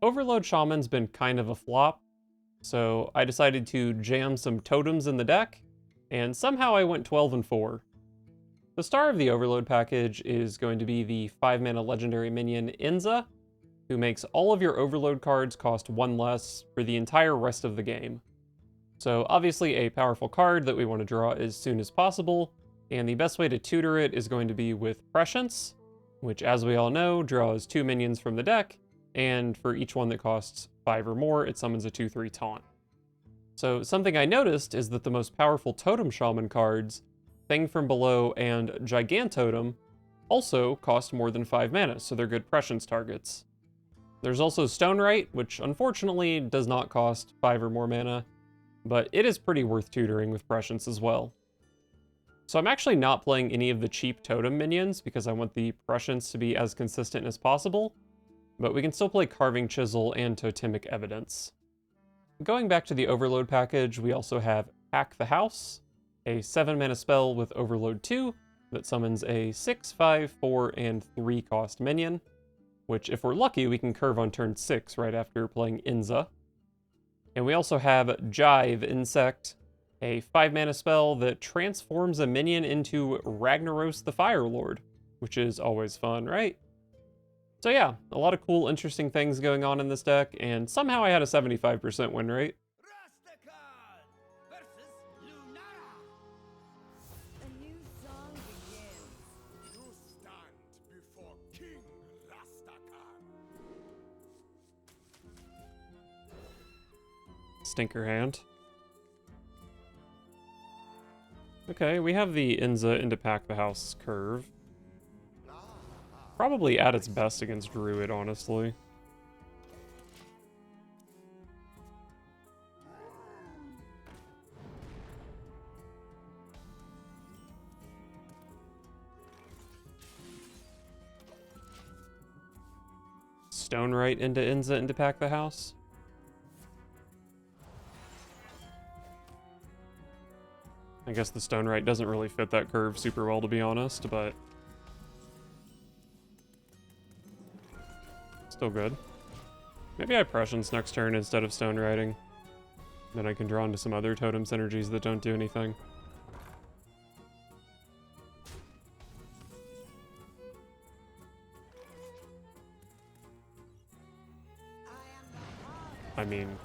Overload Shaman's been kind of a flop, so I decided to jam some totems in the deck, and somehow I went 12 and 4. The star of the Overload package is going to be the 5-mana legendary minion Inza, who makes all of your Overload cards cost 1 less for the entire rest of the game. So obviously a powerful card that we want to draw as soon as possible, and the best way to tutor it is going to be with Prescience, which as we all know, draws 2 minions from the deck, and for each one that costs 5 or more, it summons a 2/3 taunt. So something I noticed is that the most powerful Totem Shaman cards, Thing from Below and Gigantotem, also cost more than 5 mana, so they're good Prescience targets. There's also Stonewright, which unfortunately does not cost 5 or more mana, but it is pretty worth tutoring with Prescience as well. So I'm actually not playing any of the cheap Totem minions because I want the Prescience to be as consistent as possible, but we can still play Carving Chisel and Totemic Evidence. Going back to the Overload package, we also have Pack the House, a 7-mana spell with Overload 2 that summons a 6, 5, 4, and 3 cost minion, which if we're lucky we can curve on turn 6 right after playing Inza. And we also have Jive Insect, a 5-mana spell that transforms a minion into Ragnaros the Fire Lord, which is always fun, right? So yeah, a lot of cool, interesting things going on in this deck, and somehow I had a 75% win rate. A new song begins. You stand before King Rastakhan. Stinker hand. Okay, we have the Inza into Pack the House curve. Probably at its best against Druid, honestly. Stonewright into Inza into Pack the House. I guess the Stonewright doesn't really fit that curve super well, to be honest, but still good. Maybe I Prescience next turn instead of Stonewrighting. Then I can draw into some other totem synergies that don't do anything. I mean,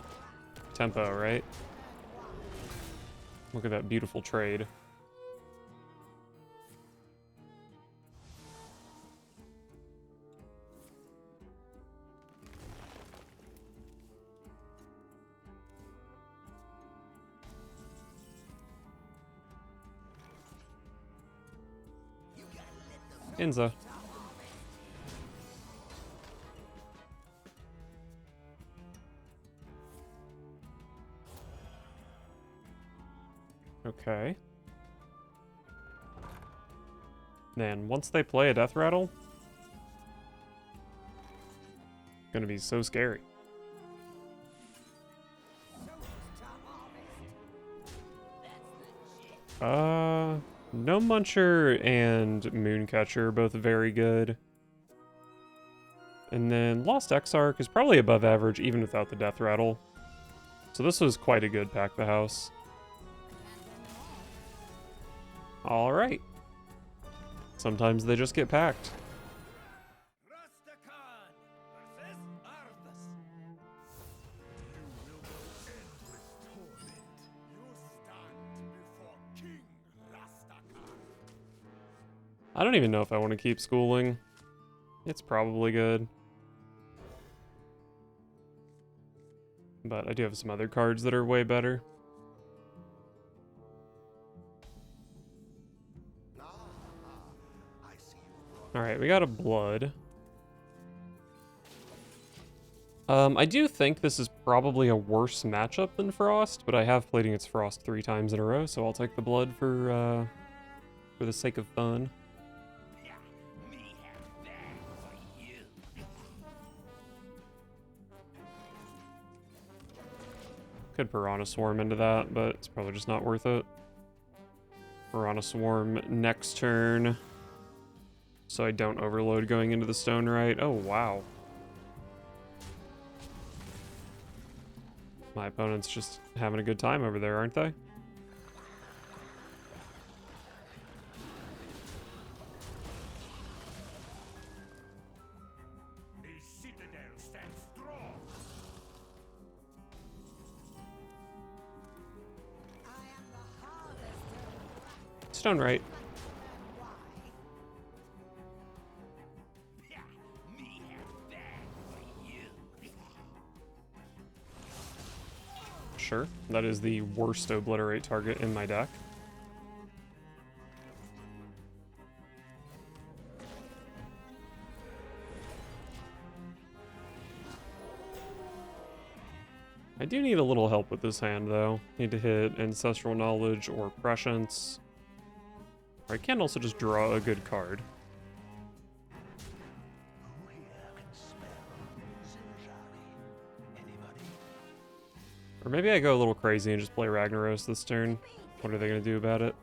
tempo, right? Look at that beautiful trade. Inza. Okay. Then, once they play a Death Rattle, it's gonna be so scary. No Muncher and Mooncatcher, both very good. And then Lost Exarch is probably above average even without the Death Rattle. So this was quite a good Pack the House. Alright. Sometimes they just get packed. Rastakhan versus Arthas. You will endless torment. You stand before King Rastakhan. I don't even know if I want to keep schooling. It's probably good. But I do have some other cards that are way better. Alright, we got a Blood. I do think this is probably a worse matchup than Frost, but I have played against Frost 3 times in a row, so I'll take the Blood for the sake of fun. Could Piranha Swarm into that, but it's probably just not worth it. Piranha Swarm next turn, so I don't overload going into the Stonewright. Oh, wow. My opponent's just having a good time over there, aren't they? The citadel stands strong. I am the harvester. Stone right. Why? Me have that for you. Sure. That is the worst obliterate target in my deck. I do need a little help with this hand, though. Need to hit Ancestral Knowledge or Prescience. Or I can also just draw a good card. Who here can smell Zinjari? Anybody? Or maybe I go a little crazy and just play Ragnaros this turn. What are they going to do about it?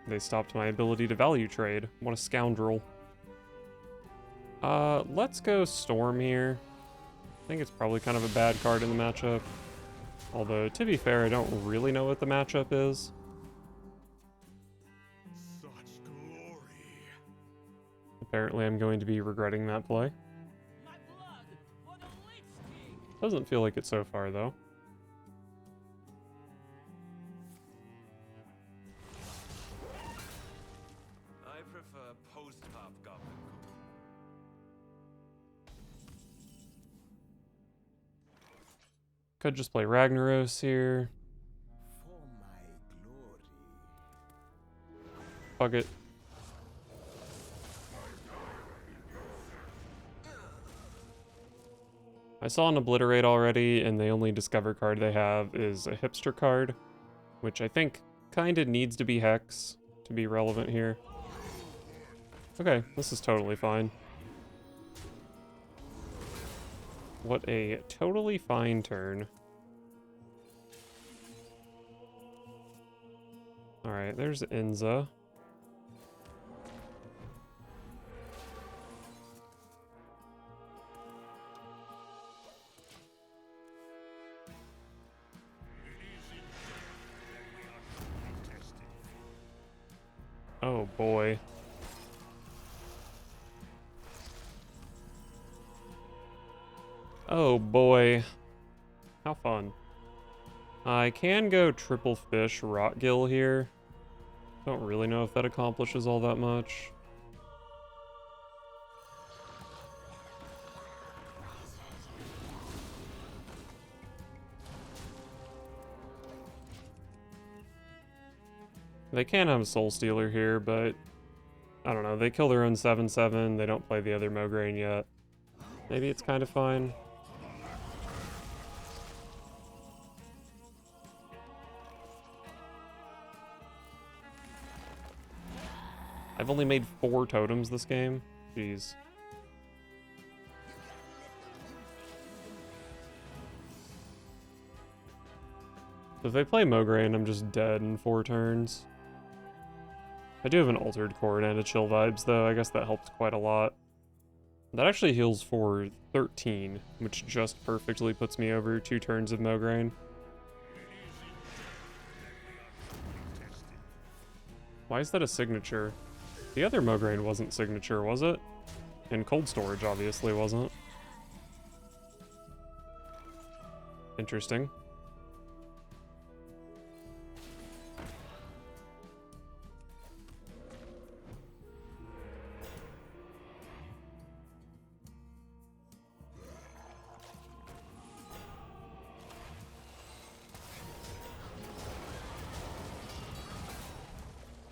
They stopped my ability to value trade. What a scoundrel. Let's go Storm here. I think it's probably kind of a bad card in the matchup. Although, to be fair, I don't really know what the matchup is. Such glory. Apparently, I'm going to be regretting that play. My blood for the Lich King. Doesn't feel like it so far, though. I prefer post-hop goblin. Could just play Ragnaros here. For my glory. Fuck it. I saw an Obliterate already, and the only Discover card they have is a Hipster card, which I think kinda needs to be Hex to be relevant here. Okay, this is totally fine. What a totally fine turn. Alright, there's Inza. Oh boy. Oh boy. How fun. I can go triple fish Rotgill here. Don't really know if that accomplishes all that much. They can have a Soul Stealer here, but I don't know. They kill their own 7/7. They don't play the other Mograine yet. Maybe it's kind of fine. I've only made 4 totems this game. Jeez. So if they play Mograine, I'm just dead in 4 turns. I do have an Altered Chord and a Chill Vibes, though. I guess that helps quite a lot. That actually heals for 13, which just perfectly puts me over 2 turns of Mograine. Why is that a signature? The other Mograine wasn't signature, was it? And Cold Storage obviously wasn't. Interesting.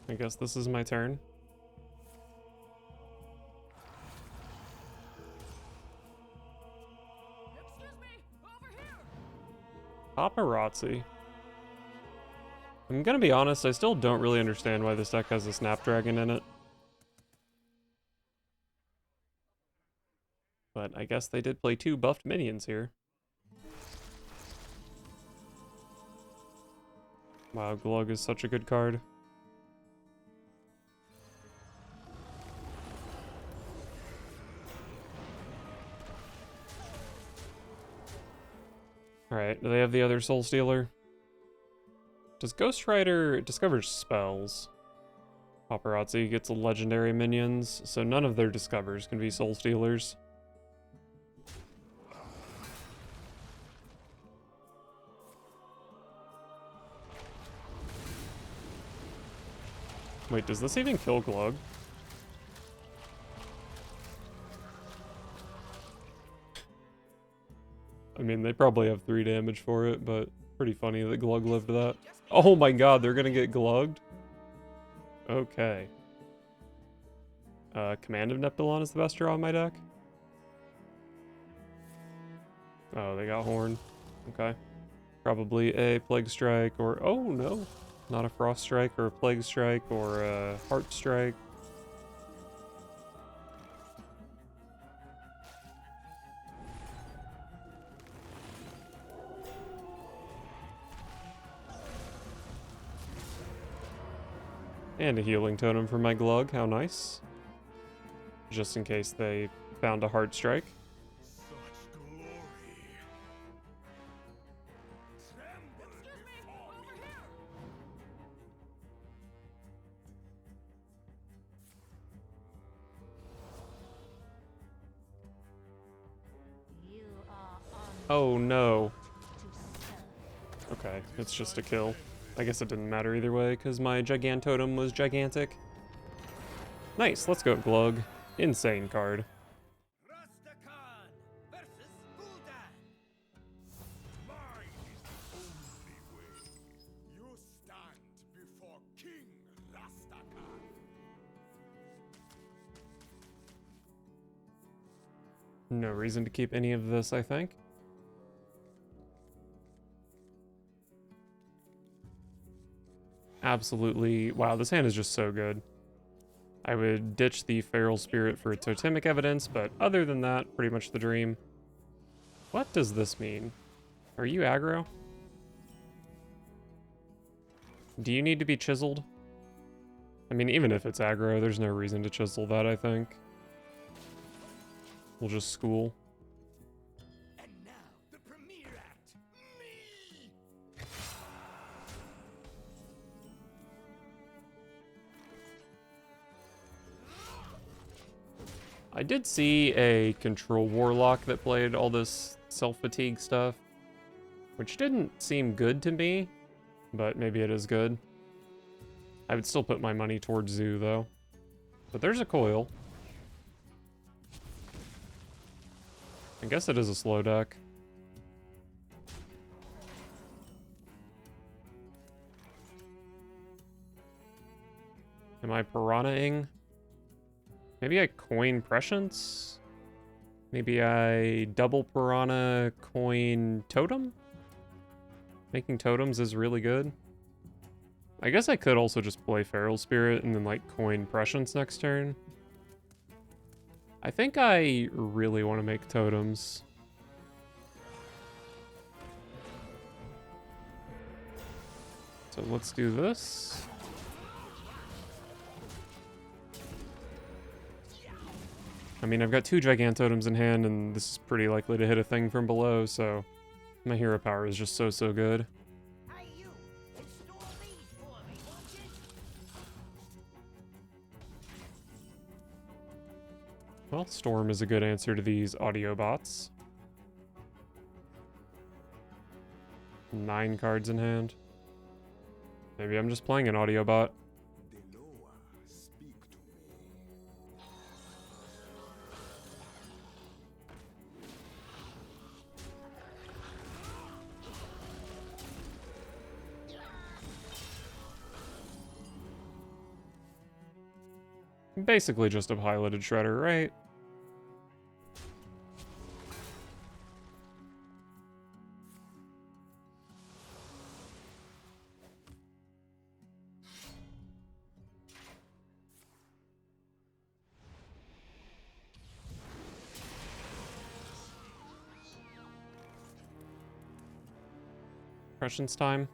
I guess this is my turn. Excuse me, over here. Paparazzi. I'm gonna be honest, I still don't really understand why this deck has a Snapdragon in it. But I guess they did play 2 buffed minions here. Wow, Glug is such a good card. Alright, do they have the other Soul Stealer? Does Ghost Rider discover spells? Paparazzi gets legendary minions, so none of their discovers can be Soul Stealers. Wait, does this even kill Glug? I mean, they probably have 3 damage for it, but pretty funny that Glug lived that. Oh my god, they're gonna get Glugged? Okay. Command of Neptulon is the best draw on my deck? Oh, they got Horn. Okay. Probably a Plague Strike or... Oh, no. Not a Frost Strike or a Plague Strike or a Heart Strike. And a Healing Totem for my Glug, how nice. Just in case they found a Heart Strike. Such glory. Tremble before me. You are on Oh no. to serve. Okay, it's just a kill. I guess it didn't matter either way, because my Gigantotem was gigantic. Nice, let's go Glug. Insane card. Rastakan versus Gul'dan. Mine is the only way. You stand before King Rastakan. No reason to keep any of this, I think. Absolutely. Wow, this hand is just so good. I would ditch the Feral Spirit for Totemic Evidence, but other than that, pretty much the dream. What does this mean? Are you aggro? Do you need to be chiseled? I mean, even if it's aggro, there's no reason to chisel that, I think. We'll just school. And now, the premiere act. Me! I did see a Control Warlock that played all this self-fatigue stuff, which didn't seem good to me, but maybe it is good. I would still put my money towards Zoo, though. But there's a coil. I guess it is a slow deck. Am I piranha-ing? Maybe I coin Prescience? Maybe I double piranha coin Totem? Making totems is really good. I guess I could also just play Feral Spirit and then like coin Prescience next turn. I think I really want to make totems. So let's do this. I mean, I've got 2 Gigantotems in hand, and this is pretty likely to hit a thing from below, so my hero power is just so good. Hey, you! Install these for me, won't you? Well, Storm is a good answer to these audio bots. 9 cards in hand. Maybe I'm just playing an audio bot. Deloa, speak to me. Basically just a piloted Shredder, right? Prescience time.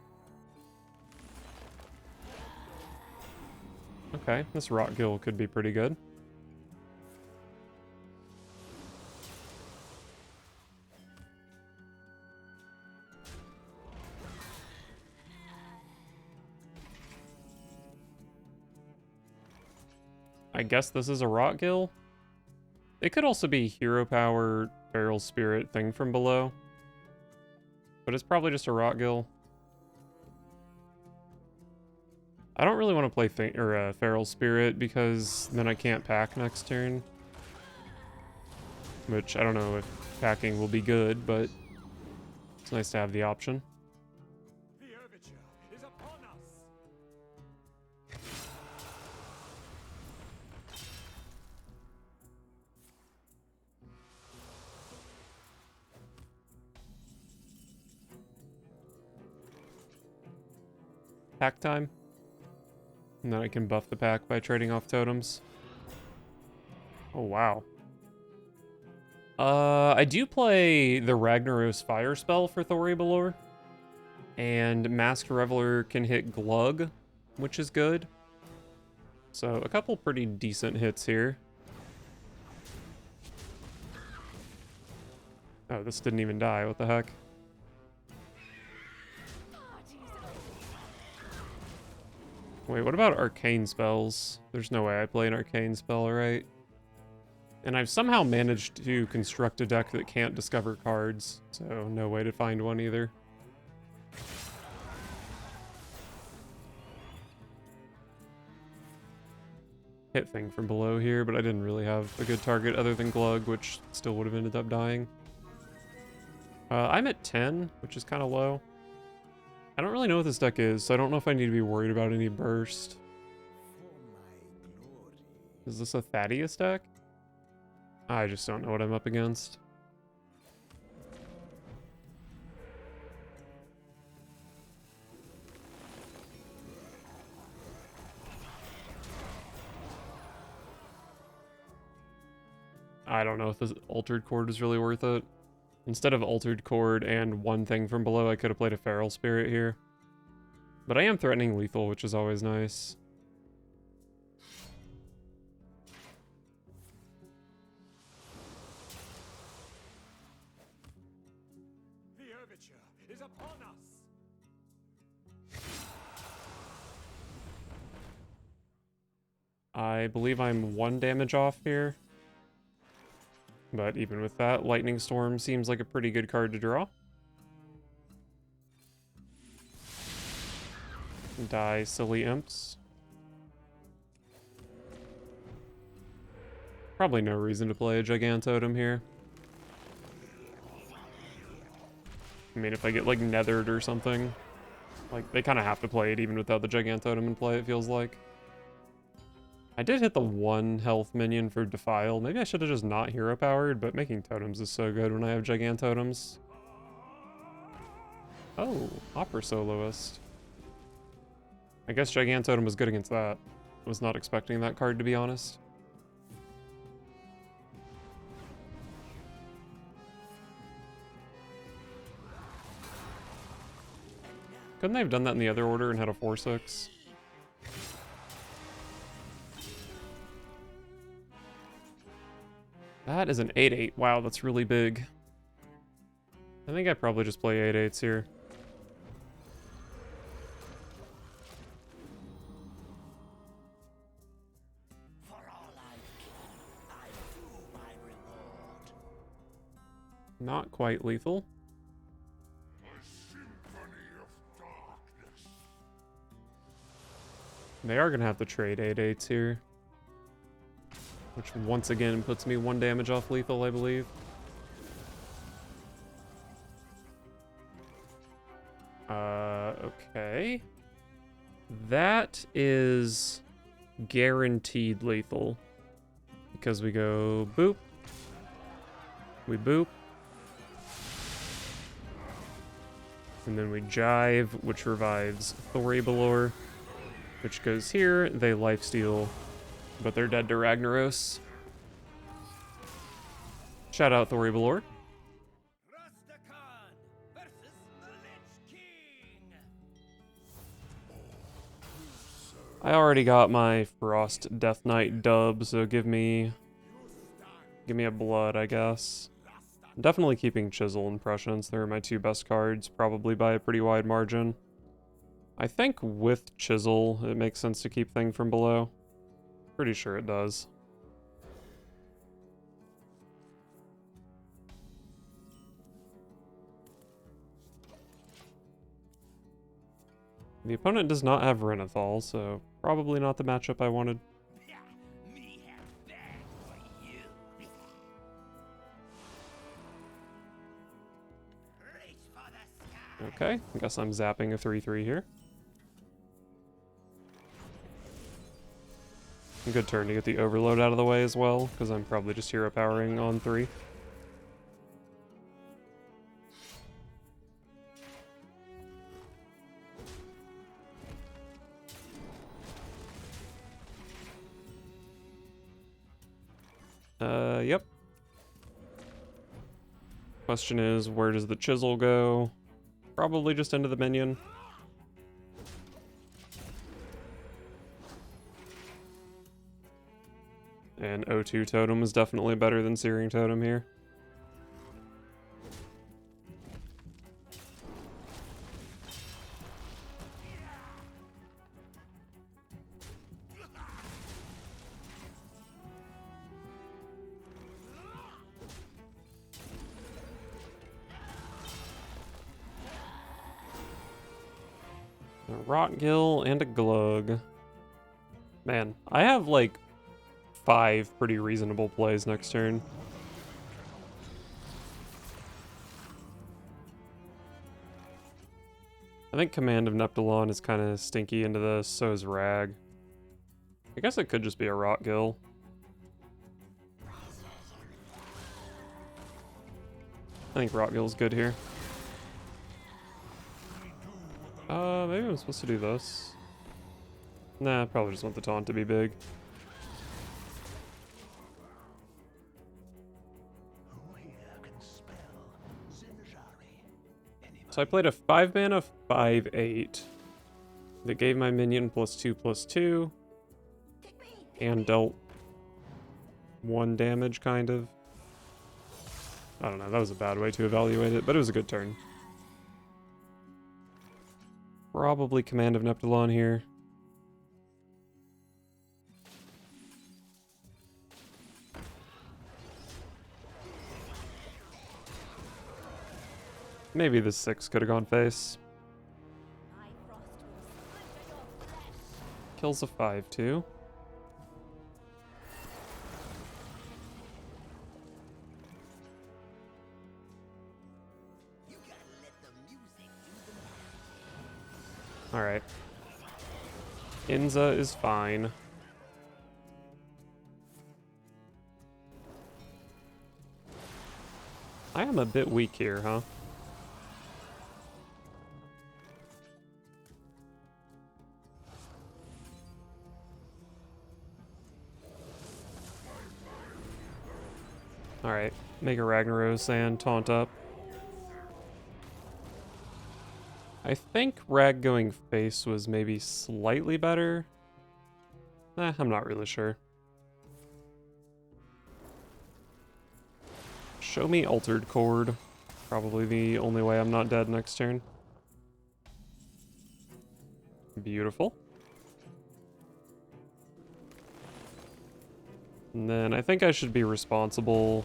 Okay, this Rot Gill could be pretty good. I guess this is a Rot Gill. It could also be Hero Power, Feral Spirit, Thing from Below. But it's probably just a Rot Gill. I don't really want to play Feral Spirit because then I can't pack next turn. Which, I don't know if packing will be good, but it's nice to have the option. The overture is upon us. Pack time. And then I can buff the pack by trading off totems. Oh, wow. I do play the Ragnaros Fire spell for Thori Balor. And Masked Reveler can hit Glug, which is good. So, a couple pretty decent hits here. Oh, this didn't even die. What the heck? Wait, what about arcane spells? There's no way I play an arcane spell, right? And I've somehow managed to construct a deck that can't discover cards, so no way to find one either. Hit Thing from Below here, but I didn't really have a good target other than Glug, which still would have ended up dying. I'm at 10, which is kind of low. I don't really know what this deck is, so I don't know if I need to be worried about any burst. Is this a Thaddeus deck? I just don't know what I'm up against. I don't know if this Altered Chord is really worth it. Instead of Altered Chord and one Thing from Below, I could have played a Feral Spirit here. But I am threatening lethal, which is always nice. The overture is upon us. I believe I'm 1 damage off here. But even with that, Lightning Storm seems like a pretty good card to draw. Die Silly Imps. Probably no reason to play a Gigantotem here. I mean, if I get, like, Nethered or something. Like, they kind of have to play it even without the Gigantotem in play, it feels like. I did hit the 1 health minion for Defile. Maybe I should have just not hero powered, but making totems is so good when I have Gigantotems. Oh, Opera Soloist. I guess Gigantotem was good against that. I was not expecting that card, to be honest. Couldn't they have done that in the other order and had a 4/6? That is an 8/8. Wow, that's really big. I think I probably just play 8/8s here. For all I do my reward. Not quite lethal. They are going to have to trade 8/8s here. Which once again puts me 1 damage off lethal, I believe. Okay. That is guaranteed lethal. Because we go boop. We boop. And then we jive, which revives Thori Balor. Which goes here, they lifesteal, but they're dead to Ragnaros. Shout out Thori Balor. Rastakhan versus the Lich King. I already got my Frost Death Knight dub, so give me a blood, I guess. I'm definitely keeping Chisel and Prescience. They're my 2 best cards, probably by a pretty wide margin. I think with Chisel, it makes sense to keep Thing from Below. Pretty sure it does. The opponent does not have Renathal, so probably not the matchup I wanted. Me have bad for you. Reach for the sky. Okay, I guess I'm zapping a 3/3 here. Good turn to get the overload out of the way as well, because I'm probably just hero powering on 3. Yep. Question is, where does the chisel go? Probably just into the minion. And O2 Totem is definitely better than Searing Totem here. A Rotgill and a Glug. Man, I have like 5 pretty reasonable plays next turn. I think Command of Neptulon is kind of stinky into this, so is Rag. I guess it could just be a Rotgill. I think Rotgill's good here. Maybe I'm supposed to do this. Nah, probably just want the taunt to be big. So I played a 5-mana 5/8 that gave my minion +2/2 and dealt 1 damage, kind of. I don't know, that was a bad way to evaluate it, but it was a good turn. Probably Command of Neptulon here. Maybe the 6 could have gone face. My frost will splinter your flesh. Kills a 5/2. You gotta let the music do the Alright. Inza is fine. I am a bit weak here, huh? Alright, make a Ragnaros and taunt up. I think Rag going face was maybe slightly better. I'm not really sure. Show me Altered Chord. Probably the only way I'm not dead next turn. Beautiful. And then I think I should be responsible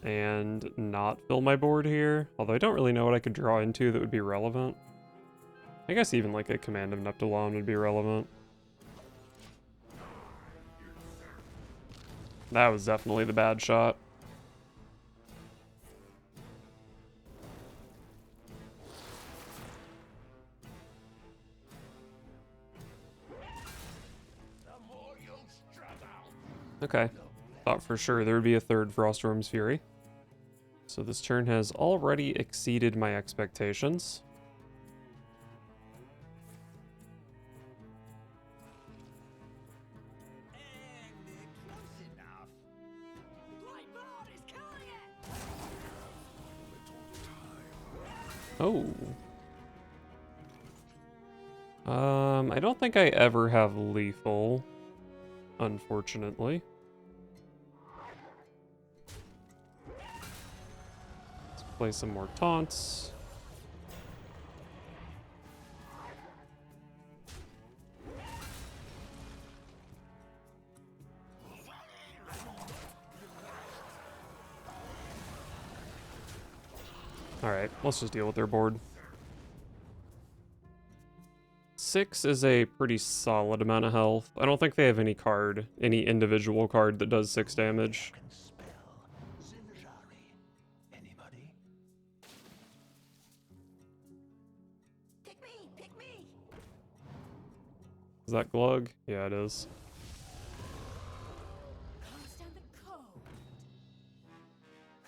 and not fill my board here. Although I don't really know what I could draw into that would be relevant. I guess even like a Command of Neptulon would be relevant. That was definitely the bad shot. Okay. Thought for sure there would be a third Frostworm's Fury. So this turn has already exceeded my expectations. And close enough. Light bolt is killing it. Oh. I don't think I ever have lethal, unfortunately. Let's play some more taunts. Alright, let's just deal with their board. 6 is a pretty solid amount of health. I don't think they have any individual card that does 6 damage. Can spell Zinjari. Anybody? Pick me! Pick me! Is that Glug? Yeah, it is. Can't stand the cold.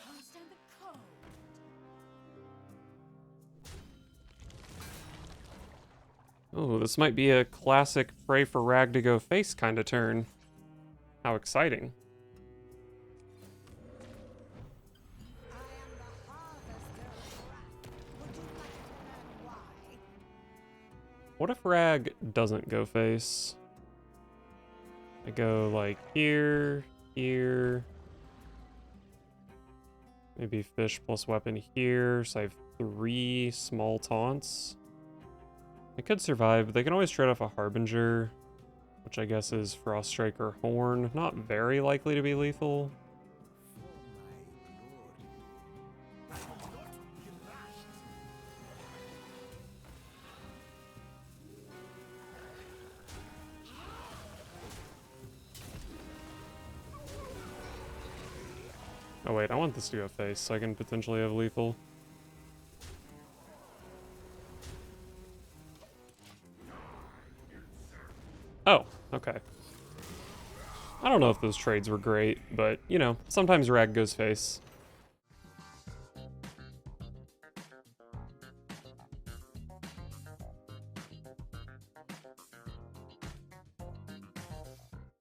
Can't stand the cold. Oh, this might be a classic pray for Rag to go face kind of turn. How exciting. I am the harvester's wrath. Would you like to learn why? What if Rag doesn't go face? I go like here, here. Maybe fish plus weapon here, so I have 3 small taunts. I could survive, but they can always trade off a Harbinger, which I guess is Frost Strike or Horn. Not very likely to be lethal. Oh wait, I want this to go face so I can potentially have lethal. Oh, okay. I don't know if those trades were great, but, you know, sometimes Rag goes face.